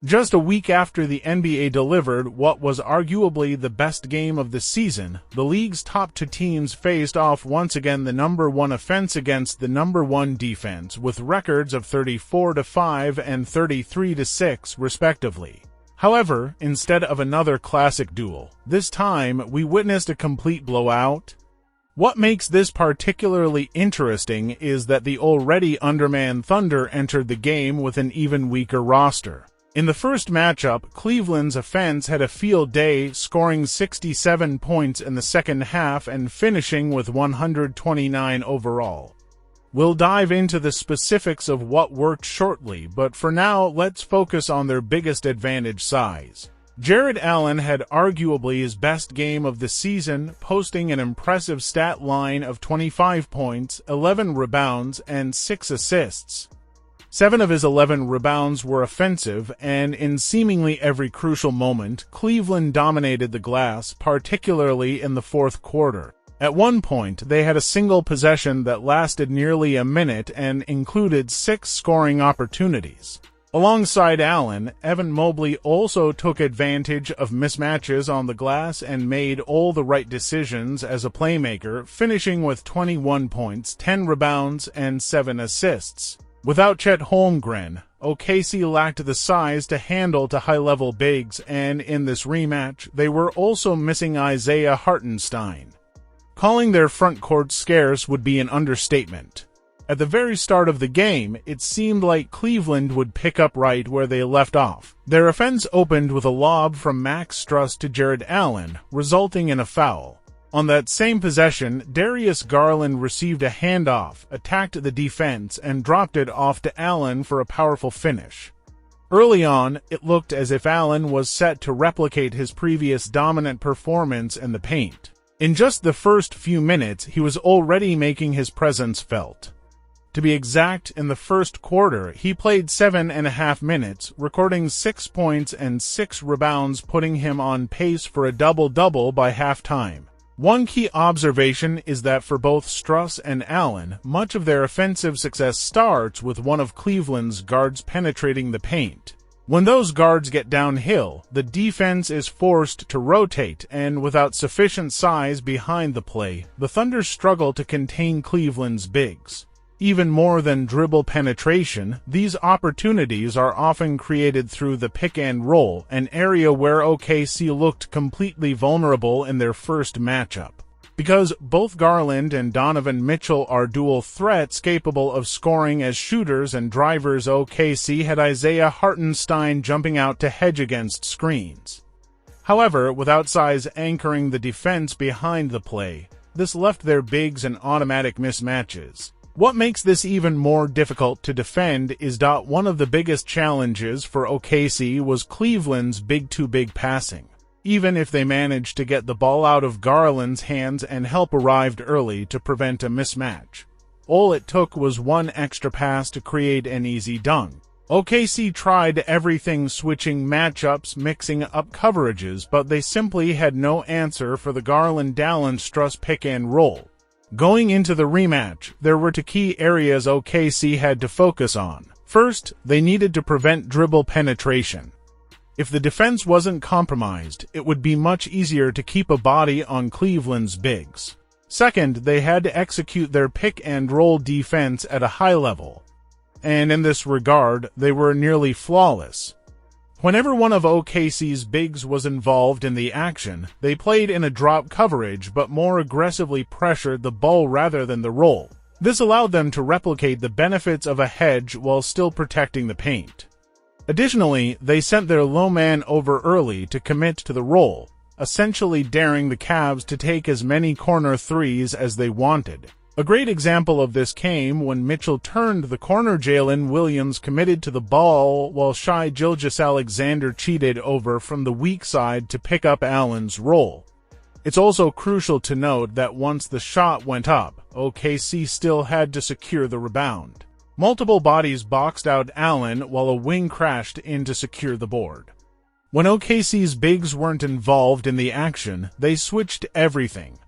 Just a week after the NBA delivered what was arguably the best game of the season, the league's top two teams faced off once again, the number one offense against the number one defense, with records of 34-5 and 33-6 respectively. However, instead of another classic duel, this time we witnessed a complete blowout. What makes this particularly interesting is that the already undermanned Thunder entered the game with an even weaker roster. In the first matchup, Cleveland's offense had a field day, scoring 67 points in the second half and finishing with 129 overall. We'll dive into the specifics of what worked shortly, but for now, let's focus on their biggest advantage: size. Jarrett Allen had arguably his best game of the season, posting an impressive stat line of 25 points, 11 rebounds, and 6 assists. 7 of his 11 rebounds were offensive, and in seemingly every crucial moment, Cleveland dominated the glass, particularly in the fourth quarter. At one point, they had a single possession that lasted nearly a minute and included 6 scoring opportunities. Alongside Allen, Evan Mobley also took advantage of mismatches on the glass and made all the right decisions as a playmaker, finishing with 21 points, 10 rebounds, and 7 assists. Without Chet Holmgren, OKC lacked the size to handle high-level bigs, and in this rematch, they were also missing Isaiah Hartenstein. Calling their front court scarce would be an understatement. At the very start of the game, it seemed like Cleveland would pick up right where they left off. Their offense opened with a lob from Max Strus to Jarrett Allen, resulting in a foul. On that same possession, Darius Garland received a handoff, attacked the defense, and dropped it off to Allen for a powerful finish. Early on, it looked as if Allen was set to replicate his previous dominant performance in the paint. In just the first few minutes, he was already making his presence felt. To be exact, in the first quarter, he played 7.5 minutes, recording 6 points and 6 rebounds, putting him on pace for a double-double by halftime. One key observation is that for both Strus and Allen, much of their offensive success starts with one of Cleveland's guards penetrating the paint. When those guards get downhill, the defense is forced to rotate, and without sufficient size behind the play, the Thunder struggle to contain Cleveland's bigs. Even more than dribble penetration, these opportunities are often created through the pick and roll, an area where OKC looked completely vulnerable in their first matchup. Because both Garland and Donovan Mitchell are dual threats capable of scoring as shooters and drivers, OKC had Isaiah Hartenstein jumping out to hedge against screens. However, without size anchoring the defense behind the play, this left their bigs in automatic mismatches. What makes this even more difficult to defend is that one of the biggest challenges for OKC was Cleveland's big-to-big passing. Even if they managed to get the ball out of Garland's hands and help arrived early to prevent a mismatch, all it took was one extra pass to create an easy dunk. OKC tried everything, switching matchups, mixing up coverages, but they simply had no answer for the Garland-Allen Strus pick and roll. Going into the rematch, there were 2 key areas OKC had to focus on. First, they needed to prevent dribble penetration. If the defense wasn't compromised, it would be much easier to keep a body on Cleveland's bigs. Second, they had to execute their pick-and-roll defense at a high level. And in this regard, they were nearly flawless. Whenever one of OKC's bigs was involved in the action, they played in a drop coverage but more aggressively pressured the ball rather than the roll. This allowed them to replicate the benefits of a hedge while still protecting the paint. Additionally, they sent their low man over early to commit to the roll, essentially daring the Cavs to take as many corner threes as they wanted. A great example of this came when Mitchell turned the corner. Jalen Williams committed to the ball while Shai Gilgeous-Alexander cheated over from the weak side to pick up Allen's roll. It's also crucial to note that once the shot went up, OKC still had to secure the rebound. Multiple bodies boxed out Allen while a wing crashed in to secure the board. When OKC's bigs weren't involved in the action, they switched everything.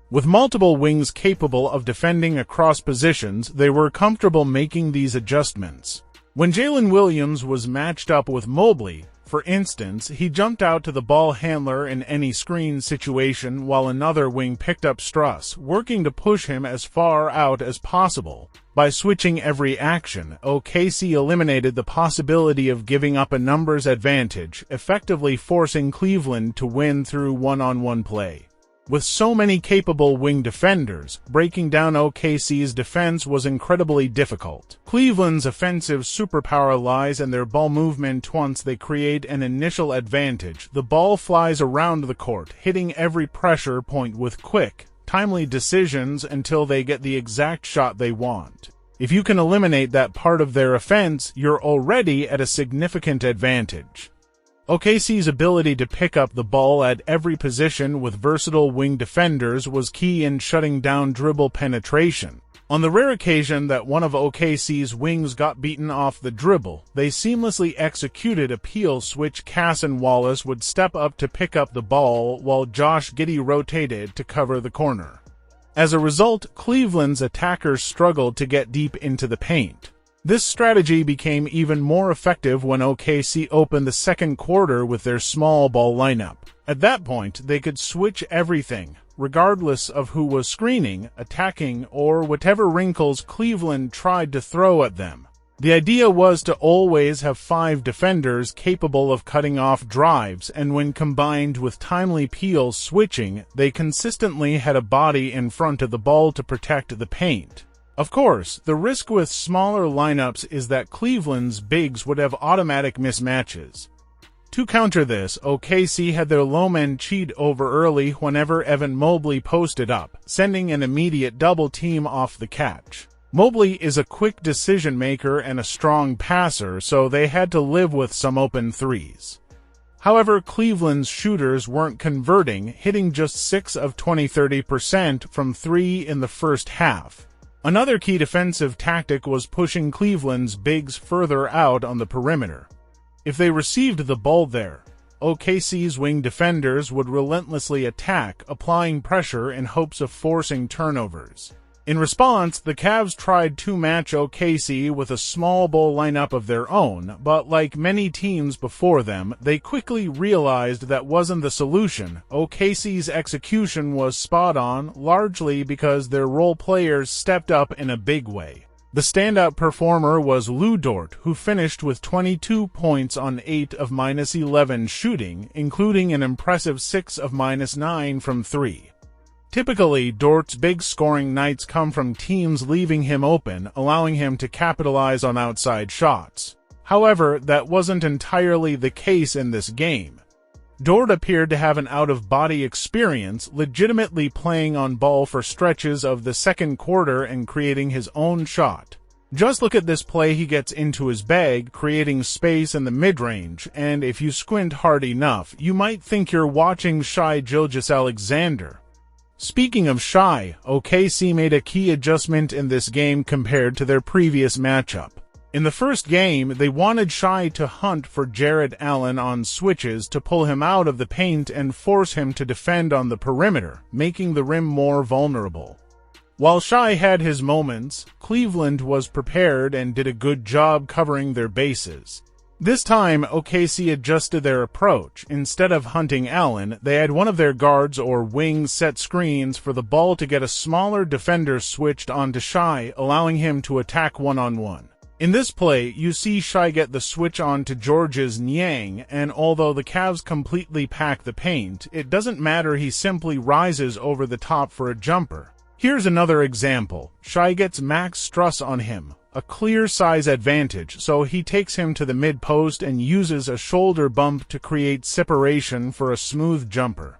With multiple wings capable of defending across positions, they were comfortable making these adjustments. When Jalen Williams was matched up with Mobley, for instance, he jumped out to the ball handler in any screen situation while another wing picked up Struss, working to push him as far out as possible. By switching every action, OKC eliminated the possibility of giving up a numbers advantage, effectively forcing Cleveland to win through one-on-one play. With so many capable wing defenders, breaking down OKC's defense was incredibly difficult. Cleveland's offensive superpower lies in their ball movement. Once they create an initial advantage, the ball flies around the court, hitting every pressure point with quick, timely decisions until they get the exact shot they want. If you can eliminate that part of their offense, you're already at a significant advantage. OKC's ability to pick up the ball at every position with versatile wing defenders was key in shutting down dribble penetration. On the rare occasion that one of OKC's wings got beaten off the dribble, they seamlessly executed a peel switch. Cason Wallace would step up to pick up the ball while Josh Giddey rotated to cover the corner. As a result, Cleveland's attackers struggled to get deep into the paint. This strategy became even more effective when OKC opened the second quarter with their small ball lineup. At that point, they could switch everything, regardless of who was screening, attacking, or whatever wrinkles Cleveland tried to throw at them. The idea was to always have 5 defenders capable of cutting off drives, and when combined with timely peel switching, they consistently had a body in front of the ball to protect the paint. Of course, the risk with smaller lineups is that Cleveland's bigs would have automatic mismatches. To counter this, OKC had their low men cheat over early whenever Evan Mobley posted up, sending an immediate double team off the catch. Mobley is a quick decision maker and a strong passer, so they had to live with some open threes. However, Cleveland's shooters weren't converting, hitting just 6 of 20-30% from 3 in the first half. Another key defensive tactic was pushing Cleveland's bigs further out on the perimeter. If they received the ball there, OKC's wing defenders would relentlessly attack, applying pressure in hopes of forcing turnovers. In response, the Cavs tried to match OKC with a small ball lineup of their own, but like many teams before them, they quickly realized that wasn't the solution. OKC's execution was spot on, largely because their role players stepped up in a big way. The standout performer was Lu Dort, who finished with 22 points on 8 of -11 shooting, including an impressive 6 of -9 from 3. Typically, Dort's big scoring nights come from teams leaving him open, allowing him to capitalize on outside shots. However, that wasn't entirely the case in this game. Dort appeared to have an out-of-body experience, legitimately playing on ball for stretches of the second quarter and creating his own shot. Just look at this play. He gets into his bag, creating space in the mid-range, and if you squint hard enough, you might think you're watching Shai Gilgeous-Alexander. Speaking of Shai, OKC made a key adjustment in this game compared to their previous matchup. In the first game, they wanted Shai to hunt for Jarrett Allen on switches to pull him out of the paint and force him to defend on the perimeter, making the rim more vulnerable. While Shai had his moments, Cleveland was prepared and did a good job covering their bases. This time, OKC adjusted their approach. Instead of hunting Allen, they had one of their guards or wings set screens for the ball to get a smaller defender switched onto Shai, allowing him to attack one-on-one. In this play, you see Shai get the switch on to Georges Niang, and although the Cavs completely pack the paint, it doesn't matter. He simply rises over the top for a jumper. Here's another example. Shai gets max Struss on him, a clear size advantage, so he takes him to the mid-post and uses a shoulder bump to create separation for a smooth jumper.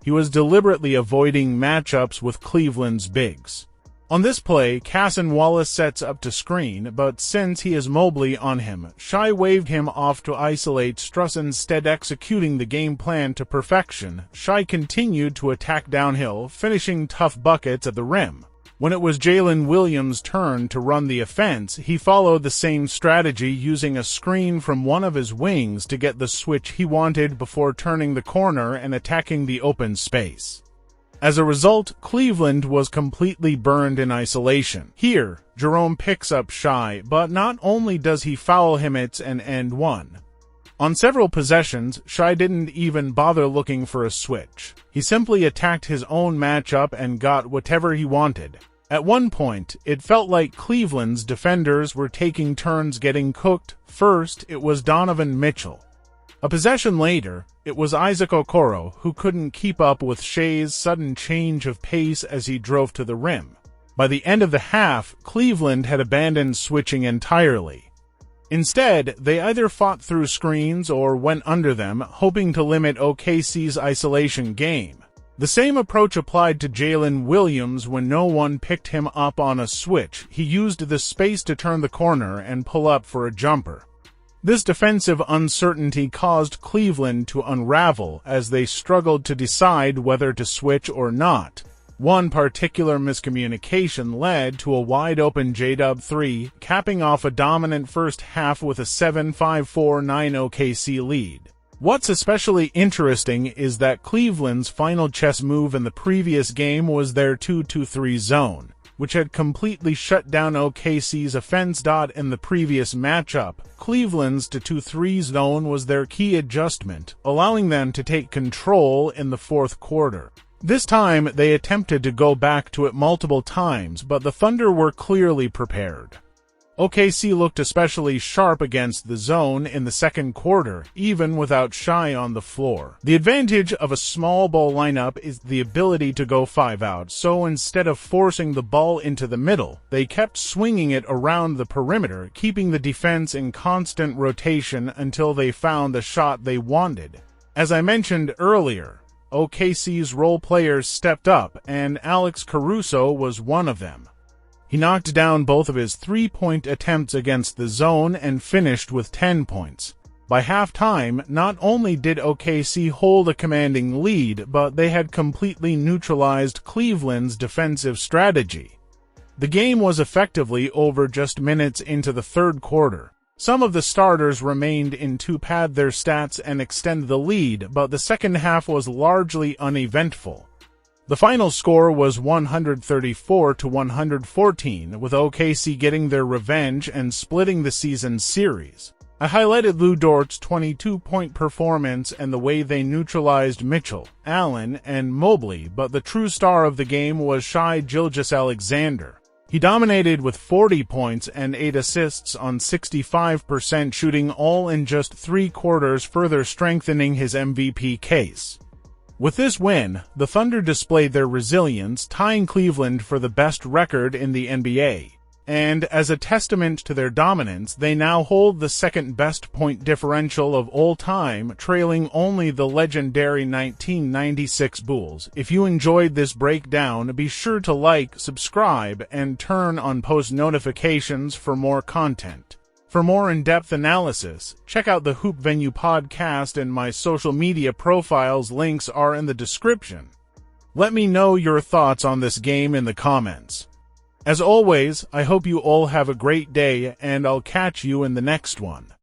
He was deliberately avoiding matchups with Cleveland's bigs. On this play, Cason Wallace sets up to screen, but since he is Mobley on him, Shai waved him off to isolate Struss, instead executing the game plan to perfection. Shai continued to attack downhill, finishing tough buckets at the rim. When it was Jalen Williams' turn to run the offense, he followed the same strategy, using a screen from one of his wings to get the switch he wanted before turning the corner and attacking the open space. As a result, Cleveland was completely burned in isolation. Here, Jerome picks up Shai, but not only does he foul him, it's an and one. On several possessions, Shai didn't even bother looking for a switch. He simply attacked his own matchup and got whatever he wanted. At one point, it felt like Cleveland's defenders were taking turns getting cooked. First, it was Donovan Mitchell. A possession later, it was Isaac Okoro who couldn't keep up with Shai's sudden change of pace as he drove to the rim. By the end of the half, Cleveland had abandoned switching entirely. Instead, they either fought through screens or went under them, hoping to limit OKC's isolation game. The same approach applied to Jalen Williams when no one picked him up on a switch. He used the space to turn the corner and pull up for a jumper. This defensive uncertainty caused Cleveland to unravel as they struggled to decide whether to switch or not. One particular miscommunication led to a wide-open J-Dub 3, capping off a dominant first half with a 7-5-4-9 OKC lead. What's especially interesting is that Cleveland's final chess move in the previous game was their 2-2-3 zone, which had completely shut down OKC's offense. In the previous matchup, Cleveland's 2-2-3 zone was their key adjustment, allowing them to take control in the fourth quarter. This time, they attempted to go back to it multiple times, but the Thunder were clearly prepared. OKC looked especially sharp against the zone in the second quarter, even without Shai on the floor. The advantage of a small ball lineup is the ability to go 5 out, so instead of forcing the ball into the middle, they kept swinging it around the perimeter, keeping the defense in constant rotation until they found the shot they wanted. As I mentioned earlier, OKC's role players stepped up, and Alex Caruso was one of them. He knocked down both of his three-point attempts against the zone and finished with 10 points. By halftime, not only did OKC hold a commanding lead, but they had completely neutralized Cleveland's defensive strategy. The game was effectively over just minutes into the third quarter. Some of the starters remained in to pad their stats and extend the lead, but the second half was largely uneventful. The final score was 134-114, with OKC getting their revenge and splitting the season series. I highlighted Lu Dort's 22-point performance and the way they neutralized Mitchell, Allen, and Mobley, but the true star of the game was Shai Gilgeous-Alexander. He dominated with 40 points and 8 assists on 65% shooting, all in just 3 quarters, further strengthening his MVP case. With this win, the Thunder displayed their resilience, tying Cleveland for the best record in the NBA. And as a testament to their dominance, they now hold the second-best point differential of all time, trailing only the legendary 1996 Bulls. If you enjoyed this breakdown, be sure to like, subscribe, and turn on post notifications for more content. For more in-depth analysis, check out the Hoop Venue podcast, and my social media profiles links are in the description. Let me know your thoughts on this game in the comments. As always, I hope you all have a great day, and I'll catch you in the next one.